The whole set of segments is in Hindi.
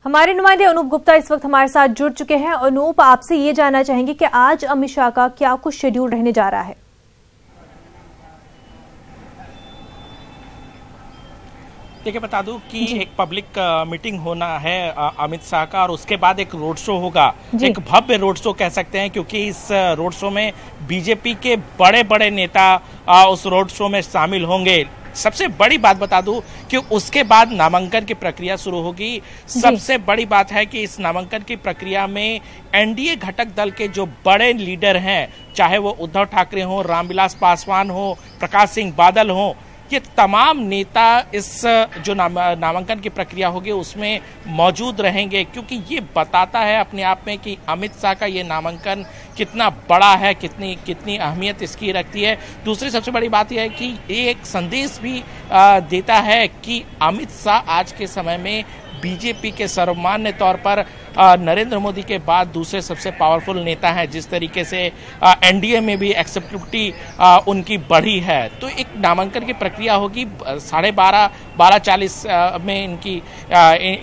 हमारे नुमाइंदे अनूप गुप्ता इस वक्त हमारे साथ जुड़ चुके हैं। अनूप, आपसे ये जानना चाहेंगे कि आज अमित शाह का क्या कुछ शेड्यूल रहने जा रहा है? देखिए, बता दूं कि एक पब्लिक मीटिंग होना है अमित शाह का, और उसके बाद एक रोड शो होगा। एक भव्य रोड शो कह सकते हैं, क्योंकि इस रोड शो में बीजेपी के बड़े बड़े नेता उस रोड शो में शामिल होंगे। सबसे बड़ी बात बता दूं कि उसके बाद नामांकन की प्रक्रिया शुरू होगी। सबसे बड़ी बात है कि इस नामांकन की प्रक्रिया में एनडीए घटक दल के जो बड़े लीडर हैं, चाहे वो उद्धव ठाकरे हो, रामविलास पासवान हो, प्रकाश सिंह बादल हो, ये तमाम नेता इस जो नामांकन की प्रक्रिया होगी उसमें मौजूद रहेंगे, क्योंकि ये बताता है अपने आप में कि अमित शाह का ये नामांकन कितना बड़ा है, कितनी अहमियत इसकी रखती है। दूसरी सबसे बड़ी बात यह है कि ये एक संदेश भी देता है कि अमित शाह आज के समय में बीजेपी के सर्वमान्य तौर पर नरेंद्र मोदी के बाद दूसरे सबसे पावरफुल नेता हैं। जिस तरीके से एनडीए में भी एक्सेप्टेबिलिटी उनकी बढ़ी है, तो एक नामांकन की प्रक्रिया होगी। 12:40 में इनकी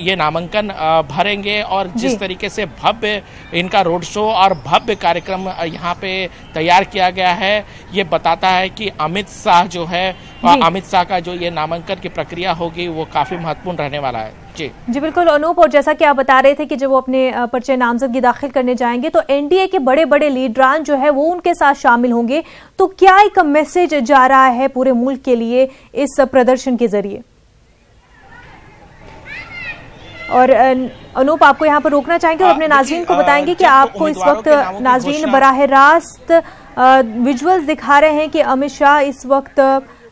ये नामांकन भरेंगे, और जिस तरीके से भव्य इनका रोड शो और भव्य कार्यक्रम यहाँ पे तैयार किया गया है, ये बताता है कि अमित शाह जो है, अमित शाह का जो ये नामांकन की प्रक्रिया होगी वो काफी महत्वपूर्ण रहने वाला है। जी बिल्कुल अनूप, और जैसा कि आप बता रहे थे कि जब वो अपने पर्चे नामजदगी दाखिल करने जाएंगे तो एनडीए के बड़े बड़े लीडरान जो है वो उनके साथ शामिल होंगे। तो क्या एक मैसेज जा रहा है पूरे मुल्क के लिए इस प्रदर्शन के जरिए? और अनूप, आपको यहाँ पर रोकना चाहेंगे और अपने नाज़रीन को बताएंगे कि आपको इस वक्त नाज़रीन बराह रास्त विजुअल्स दिखा रहे हैं कि अमित शाह इस वक्त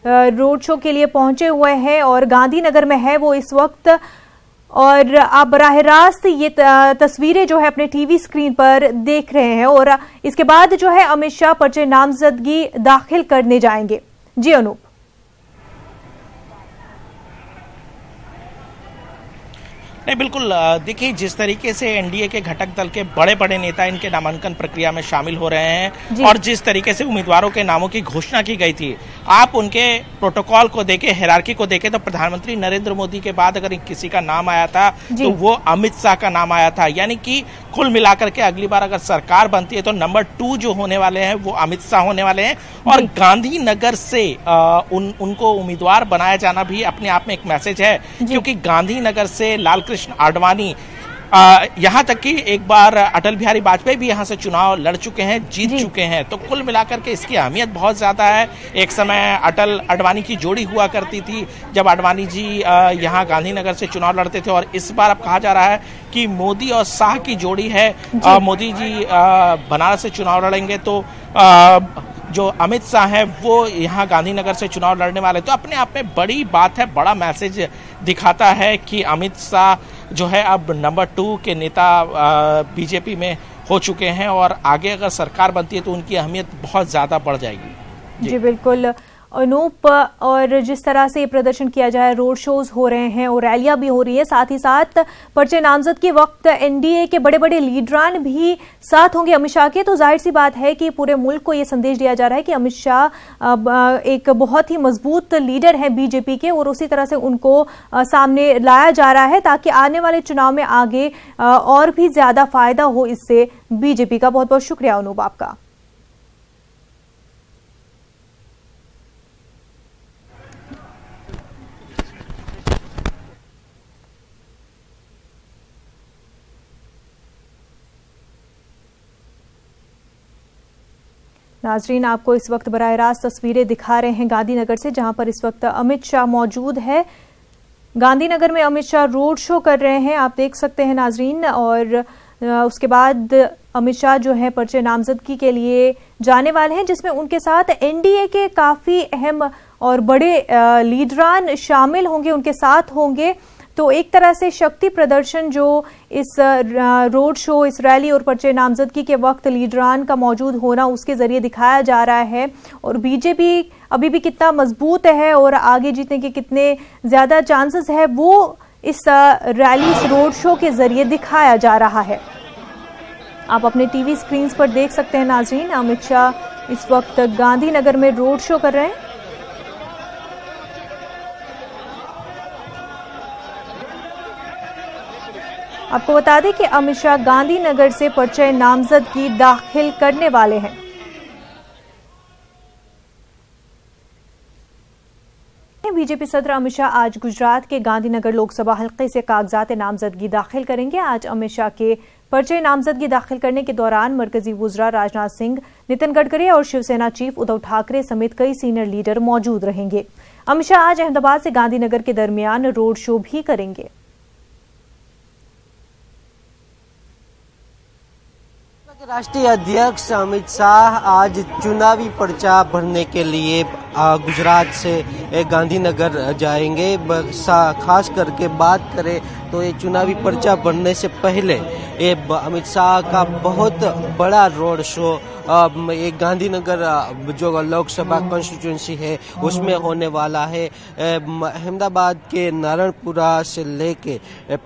रोड शो के लिए पहुंचे हुए हैं और गांधीनगर में है वो इस वक्त, और आप बराह रास्त ये तस्वीरें जो है अपने टीवी स्क्रीन पर देख रहे हैं। और इसके बाद जो है अमित शाह पर्चे नामजदगी दाखिल करने जाएंगे। जी अनूप। नहीं, बिल्कुल। देखिए, जिस तरीके से एनडीए के घटक दल के बड़े बड़े नेता इनके नामांकन प्रक्रिया में शामिल हो रहे हैं, और जिस तरीके से उम्मीदवारों के नामों की घोषणा की गई थी, आप उनके प्रोटोकॉल को देखें, हायरार्की को देखें, तो प्रधानमंत्री नरेंद्र मोदी के बाद अगर किसी का नाम आया था तो वो अमित शाह का नाम आया था। यानी कि कुल मिलाकर के अगली बार अगर सरकार बनती है तो नंबर 2 जो होने वाले हैं वो अमित शाह होने वाले हैं। और गांधीनगर से उनको उम्मीदवार बनाया जाना भी अपने आप में एक मैसेज है, क्योंकि गांधीनगर से लालकृष्ण आडवाणी, यहाँ तक कि एक बार अटल बिहारी वाजपेयी भी यहाँ से चुनाव लड़ चुके हैं, जीत चुके हैं। तो कुल मिलाकर के इसकी अहमियत बहुत ज्यादा है। एक समय अटल आडवाणी की जोड़ी हुआ करती थी जब आडवाणी जी यहाँ गांधीनगर से चुनाव लड़ते थे, और इस बार अब कहा जा रहा है कि मोदी और शाह की जोड़ी है। मोदी जी बनारस से चुनाव लड़ेंगे तो जो अमित शाह है वो यहाँ गांधीनगर से चुनाव लड़ने वाले। तो अपने आप में बड़ी बात है, बड़ा मैसेज दिखाता है कि अमित शाह जो है अब नंबर 2 के नेता बीजेपी में हो चुके हैं, और आगे अगर सरकार बनती है तो उनकी अहमियत बहुत ज्यादा बढ़ जाएगी। जी बिल्कुल अनूप, और जिस तरह से प्रदर्शन किया जाए, रोड शोज हो रहे हैं और रैलियां भी हो रही है, साथ ही साथ पर्चे नामजद के वक्त एनडीए के बड़े बड़े लीडरान भी साथ होंगे अमित शाह के, तो जाहिर सी बात है कि पूरे मुल्क को यह संदेश दिया जा रहा है कि अमित शाह एक बहुत ही मजबूत लीडर है बीजेपी के, और उसी तरह से उनको सामने लाया जा रहा है ताकि आने वाले चुनाव में आगे और भी ज्यादा फायदा हो इससे बीजेपी का। बहुत बहुत शुक्रिया अनूप आपका। नाजरीन, आपको इस वक्त बराह रास्त तस्वीरें दिखा रहे हैं गांधीनगर से, जहां पर इस वक्त अमित शाह मौजूद है। गांधीनगर में अमित शाह रोड शो कर रहे हैं, आप देख सकते हैं नाजरीन। और उसके बाद अमित शाह जो है पर्चे नामजदगी के लिए जाने वाले हैं, जिसमें उनके साथ एनडीए के काफी अहम और बड़े लीडरान शामिल होंगे, उनके साथ होंगे। तो एक तरह से शक्ति प्रदर्शन जो इस रोड शो, इस रैली और पर्चे नामजदगी के वक्त लीडरान का मौजूद होना, उसके जरिए दिखाया जा रहा है। और बीजेपी अभी भी कितना मजबूत है और आगे जीतने के कितने ज्यादा चांसेस है, वो इस रैली, इस रोड शो के जरिए दिखाया जा रहा है। आप अपने टीवी स्क्रीन पर देख सकते हैं नाजरीन, अमित शाह इस वक्त गांधीनगर में रोड शो कर रहे हैं। आपको बता दें कि अमित शाह गांधीनगर से पर्चे नामजदगी दाखिल करने वाले हैं। बीजेपी सदर अमित शाह आज गुजरात के गांधीनगर लोकसभा हल्के से कागजात नामजदगी दाखिल करेंगे। आज अमित शाह के पर्चे नामजदगी दाखिल करने के दौरान मरकजी वुज़रा राजनाथ सिंह, नितिन गडकरी और शिवसेना चीफ उद्धव ठाकरे समेत कई सीनियर लीडर मौजूद रहेंगे। अमित शाह आज अहमदाबाद से गांधीनगर के दरमियान रोड शो भी करेंगे। राष्ट्रीय अध्यक्ष अमित शाह आज चुनावी पर्चा भरने के लिए गुजरात से गांधीनगर जाएंगे। खास करके बात करें तो ये चुनावी पर्चा भरने से पहले ये अमित शाह का बहुत बड़ा रोड शो एक गांधीनगर जो लोकसभा कॉन्स्टिट्यूंसी है उसमें होने वाला है। अहमदाबाद के नारायणपुरा से लेके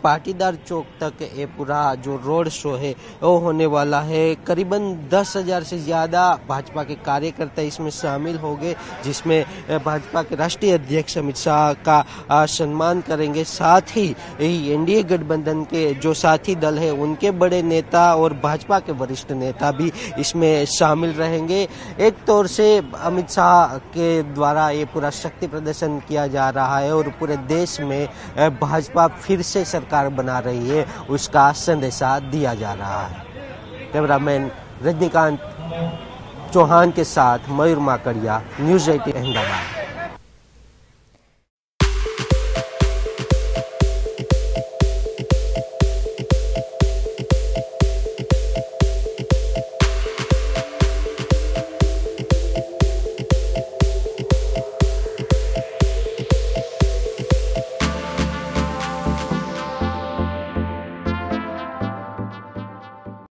पाटीदार चौक तक ये पूरा जो रोड शो है वो होने वाला है। करीबन 10,000 से ज़्यादा भाजपा के कार्यकर्ता इसमें शामिल होंगे, जिसमें भाजपा के राष्ट्रीय अध्यक्ष अमित शाह का सम्मान करेंगे। साथ ही एनडीए गठबंधन के जो साथी दल है उनके बड़े नेता और भाजपा के वरिष्ठ नेता भी इसमें शामिल रहेंगे। एक तौर से अमित शाह के द्वारा ये पूरा शक्ति प्रदर्शन किया जा रहा है और पूरे देश में भाजपा फिर से सरकार बना रही है, उसका संदेशा दिया जा रहा है। कैमरामैन रजनीकांत चौहान के साथ मयूर माकड़िया, न्यूज़ 18 अहमदाबाद।